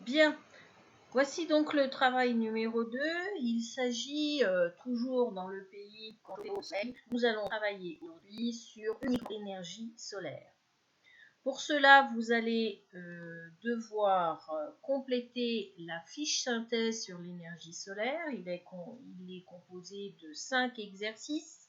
Bien, voici donc le travail numéro 2. Il s'agit toujours dans le pays au soleil. Nous allons travailler aujourd'hui sur l'énergie solaire. Pour cela, vous allez devoir compléter la fiche synthèse sur l'énergie solaire. Il est composé de 5 exercices.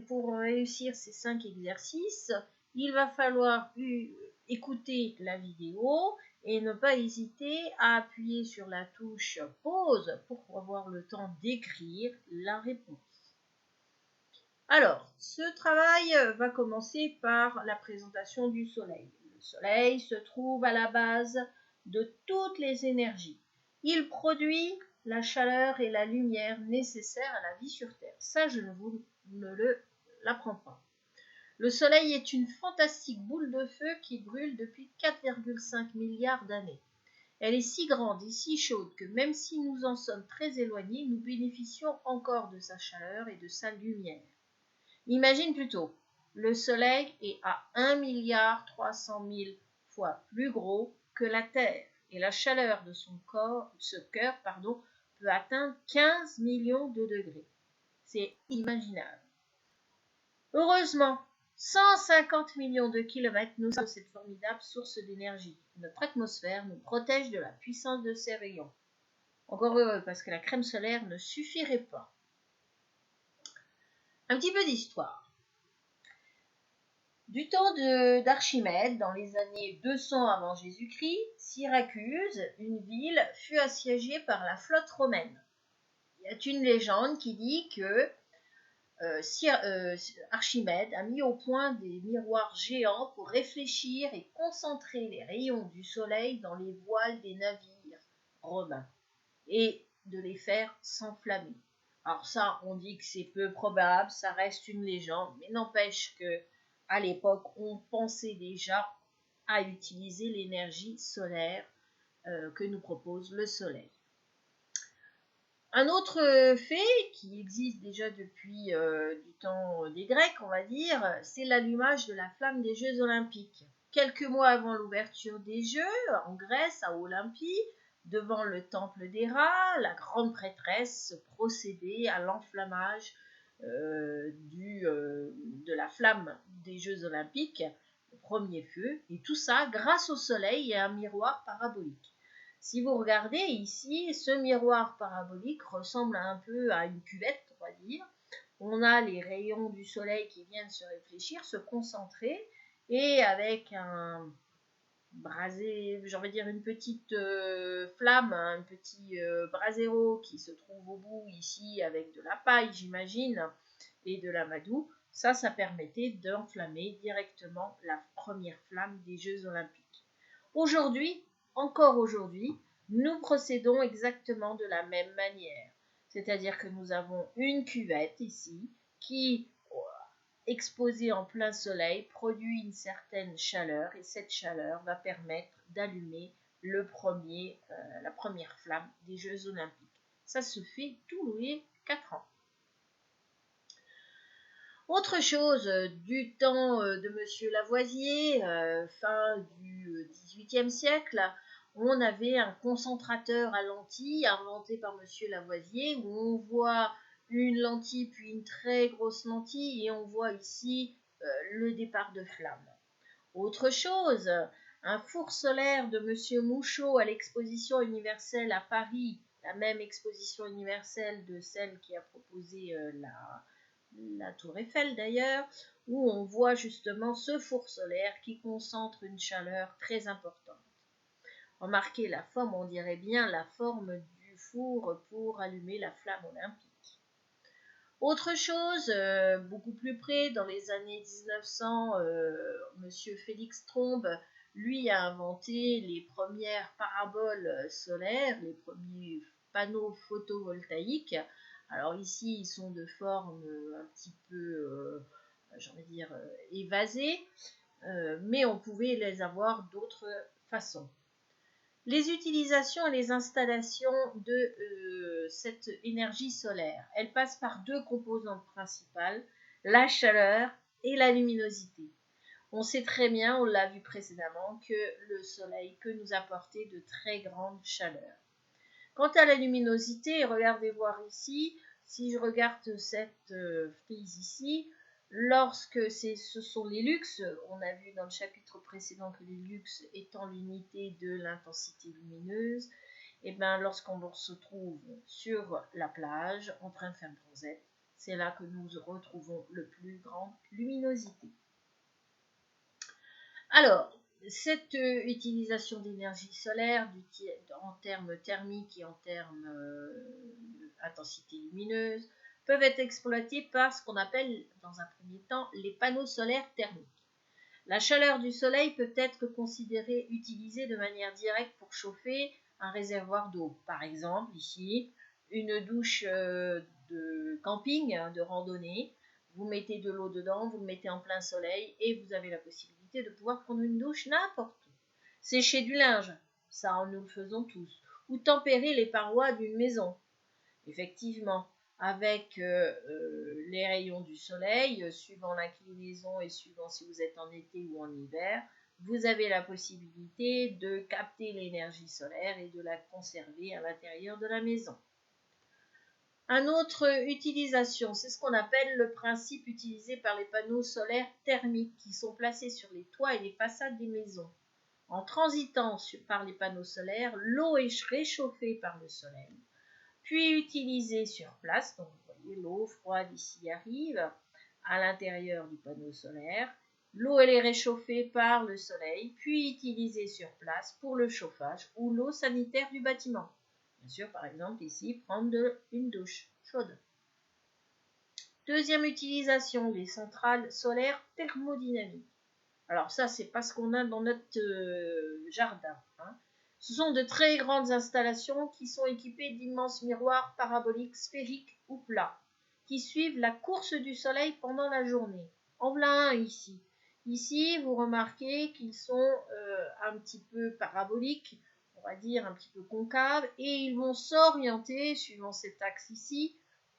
Pour réussir ces 5 exercices, il va falloir écouter la vidéo et ne pas hésiter à appuyer sur la touche pause pour avoir le temps d'écrire la réponse. Alors, ce travail va commencer par la présentation du Soleil. Le Soleil se trouve à la base de toutes les énergies. Il produit la chaleur et la lumière nécessaires à la vie sur Terre. Ça, je ne l'apprends pas. Le Soleil est une fantastique boule de feu qui brûle depuis 4,5 milliards d'années. Elle est si grande et si chaude que même si nous en sommes très éloignés, nous bénéficions encore de sa chaleur et de sa lumière. Imagine plutôt, le Soleil est à 1,3 milliard fois plus gros que la Terre et la chaleur de ce cœur peut atteindre 15 millions de degrés. C'est imaginable. Heureusement, 150 millions de kilomètres nous sommes cette formidable source d'énergie. Notre atmosphère nous protège de la puissance de ses rayons. Encore heureux parce que la crème solaire ne suffirait pas. Un petit peu d'histoire. Du temps d'Archimède, dans les années 200 avant Jésus-Christ, Syracuse, une ville, fut assiégée par la flotte romaine. Il y a une légende qui dit que Archimède a mis au point des miroirs géants pour réfléchir et concentrer les rayons du soleil dans les voiles des navires romains et de les faire s'enflammer. Alors ça, on dit que c'est peu probable, ça reste une légende, mais n'empêche que à l'époque, on pensait déjà à utiliser l'énergie solaire que nous propose le soleil. Un autre fait qui existe déjà depuis du temps des Grecs, on va dire, c'est l'allumage de la flamme des Jeux Olympiques. Quelques mois avant l'ouverture des Jeux, en Grèce, à Olympie, devant le temple d'Héra, la grande prêtresse procédait à l'enflammage de la flamme des Jeux Olympiques, le premier feu, et tout ça grâce au soleil et à un miroir parabolique. Si vous regardez ici, ce miroir parabolique ressemble un peu à une cuvette, on va dire. On a les rayons du soleil qui viennent se réfléchir, se concentrer, et avec un brasé, j'aurais dire une petite flamme, un petit brasero qui se trouve au bout ici avec de la paille, j'imagine, et de l'amadou. Ça permettait d'enflammer directement la première flamme des Jeux Olympiques. Aujourd'hui, encore aujourd'hui, nous procédons exactement de la même manière. C'est-à-dire que nous avons une cuvette ici qui, exposée en plein soleil, produit une certaine chaleur et cette chaleur va permettre d'allumer la première flamme des Jeux Olympiques. Ça se fait tous les 4 ans. Autre chose, du temps de Monsieur Lavoisier, fin du XVIIIe siècle, on avait un concentrateur à lentilles inventé par Monsieur Lavoisier où on voit une lentille puis une très grosse lentille et on voit ici le départ de flamme. Autre chose, un four solaire de Monsieur Mouchot à l'exposition universelle à Paris, la même exposition universelle de celle qui a proposé la tour Eiffel d'ailleurs, où on voit justement ce four solaire qui concentre une chaleur très importante. Remarquez la forme, on dirait bien la forme du four pour allumer la flamme olympique. Autre chose, beaucoup plus près, dans les années 1900, Monsieur Félix Trombe, lui a inventé les premières paraboles solaires, les premiers panneaux photovoltaïques. Alors ici, ils sont de forme un petit peu, évasée, mais on pouvait les avoir d'autres façons. Les utilisations et les installations de cette énergie solaire, elles passent par deux composantes principales, la chaleur et la luminosité. On sait très bien, on l'a vu précédemment, que le soleil peut nous apporter de très grandes chaleurs. Quant à la luminosité, regardez voir ici, si je regarde cette frise ici, lorsque ce sont les luxes, on a vu dans le chapitre précédent que les luxes étant l'unité de l'intensité lumineuse, et bien lorsqu'on se trouve sur la plage en train de faire bronzette, c'est là que nous retrouvons le plus grande luminosité. Alors, cette utilisation d'énergie solaire en termes thermiques et en termes d'intensité lumineuse peuvent être exploitées par ce qu'on appelle dans un premier temps les panneaux solaires thermiques. La chaleur du soleil peut être considérée utilisée de manière directe pour chauffer un réservoir d'eau. Par exemple, ici, une douche de camping, de randonnée. Vous mettez de l'eau dedans, vous le mettez en plein soleil et vous avez la possibilité de pouvoir prendre une douche n'importe où. Sécher du linge, ça nous le faisons tous. Ou tempérer les parois d'une maison. Effectivement, avec les rayons du soleil, suivant l'inclinaison et suivant si vous êtes en été ou en hiver, vous avez la possibilité de capter l'énergie solaire et de la conserver à l'intérieur de la maison. Une autre utilisation, c'est ce qu'on appelle le principe utilisé par les panneaux solaires thermiques qui sont placés sur les toits et les façades des maisons. En transitant par les panneaux solaires, l'eau est réchauffée par le soleil, puis utilisée sur place. Donc vous voyez, l'eau froide ici arrive à l'intérieur du panneau solaire. L'eau elle est réchauffée par le soleil, puis utilisée sur place pour le chauffage ou l'eau sanitaire du bâtiment. Bien sûr, par exemple, ici, prendre une douche chaude. Deuxième utilisation, les centrales solaires thermodynamiques. Alors ça, c'est pas ce qu'on a dans notre jardin. Ce sont de très grandes installations qui sont équipées d'immenses miroirs paraboliques, sphériques ou plats, qui suivent la course du soleil pendant la journée. En voilà un ici. Ici, vous remarquez qu'ils sont un petit peu paraboliques, on va dire un petit peu concaves, et ils vont s'orienter, suivant cet axe ici,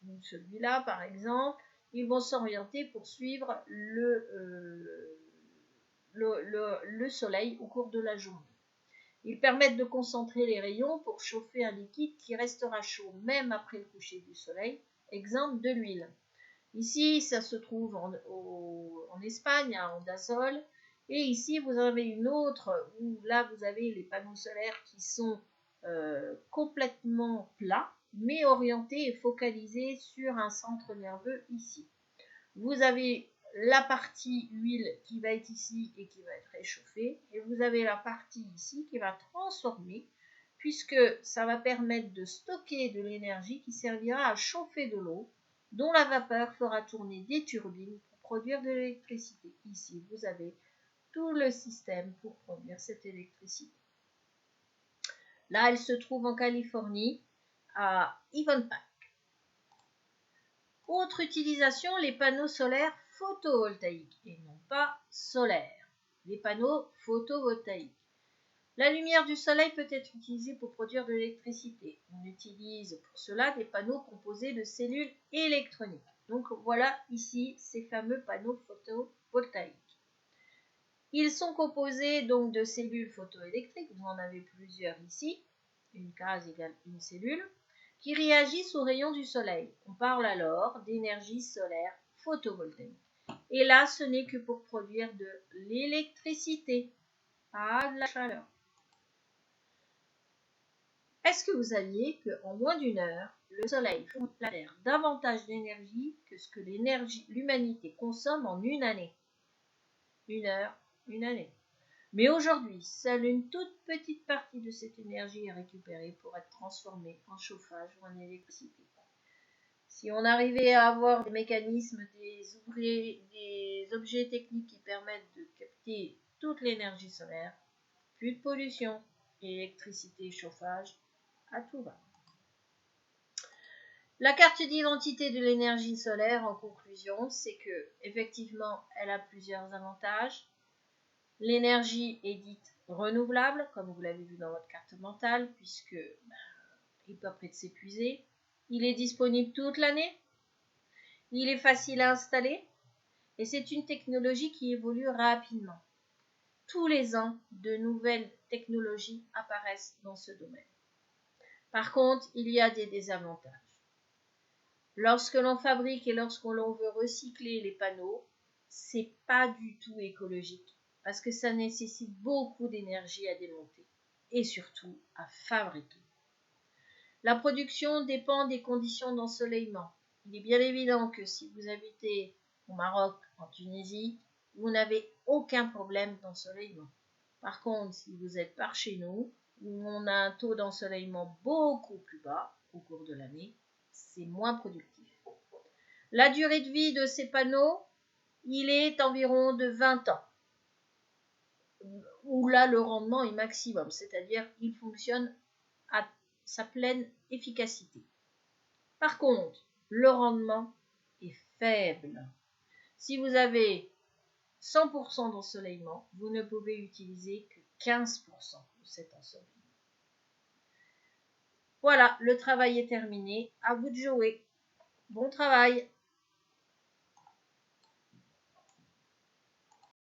ou celui-là par exemple, ils vont s'orienter pour suivre le soleil au cours de la journée. Ils permettent de concentrer les rayons pour chauffer un liquide qui restera chaud même après le coucher du soleil, exemple de l'huile. Ici, ça se trouve en Espagne, à Andazol, et ici, vous en avez une autre où là, vous avez les panneaux solaires qui sont complètement plats, mais orientés et focalisés sur un centre nerveux ici. Vous avez la partie huile qui va être ici et qui va être réchauffée, et vous avez la partie ici qui va transformer, puisque ça va permettre de stocker de l'énergie qui servira à chauffer de l'eau, dont la vapeur fera tourner des turbines pour produire de l'électricité. Ici, vous avez tout le système pour produire cette électricité. Là, elle se trouve en Californie, à Ivanpah. Autre utilisation, les panneaux solaires photovoltaïques et non pas solaires. Les panneaux photovoltaïques. La lumière du soleil peut être utilisée pour produire de l'électricité. On utilise pour cela des panneaux composés de cellules électroniques. Donc voilà ici ces fameux panneaux photovoltaïques. Ils sont composés donc de cellules photoélectriques, vous en avez plusieurs ici, une case égale une cellule, qui réagissent aux rayons du soleil. On parle alors d'énergie solaire photovoltaïque. Et là, ce n'est que pour produire de l'électricité, pas de la chaleur. Est-ce que vous saviez qu'en moins d'une heure, le soleil fournit à la Terre davantage d'énergie que ce que l'humanité consomme en une année? Une heure, une année. Mais aujourd'hui, seule une toute petite partie de cette énergie est récupérée pour être transformée en chauffage ou en électricité. Si on arrivait à avoir des mécanismes, des objets techniques qui permettent de capter toute l'énergie solaire, plus de pollution, électricité, chauffage, à tout va. La carte d'identité de l'énergie solaire, en conclusion, c'est que effectivement, elle a plusieurs avantages. L'énergie est dite renouvelable, comme vous l'avez vu dans votre carte mentale, puisque il peut après s'épuiser. Il est disponible toute l'année. Il est facile à installer Et c'est une technologie qui évolue rapidement. Tous les ans, de nouvelles technologies apparaissent dans ce domaine. Par contre, il y a des désavantages. Lorsque l'on fabrique et lorsqu'on veut recycler les panneaux, c'est pas du tout écologique parce que ça nécessite beaucoup d'énergie à démonter et surtout à fabriquer. La production dépend des conditions d'ensoleillement. Il est bien évident que si vous habitez au Maroc, en Tunisie, vous n'avez aucun problème d'ensoleillement. Par contre, si vous êtes par chez nous, où on a un taux d'ensoleillement beaucoup plus bas au cours de l'année, c'est moins productif. La durée de vie de ces panneaux, il est environ de 20 ans, où là le rendement est maximum, c'est-à-dire il fonctionne à sa pleine efficacité. Par contre, le rendement est faible. Si vous avez 100% d'ensoleillement, vous ne pouvez utiliser que 15% de cet ensoleillement. Voilà, le travail est terminé. À vous de jouer. Bon travail!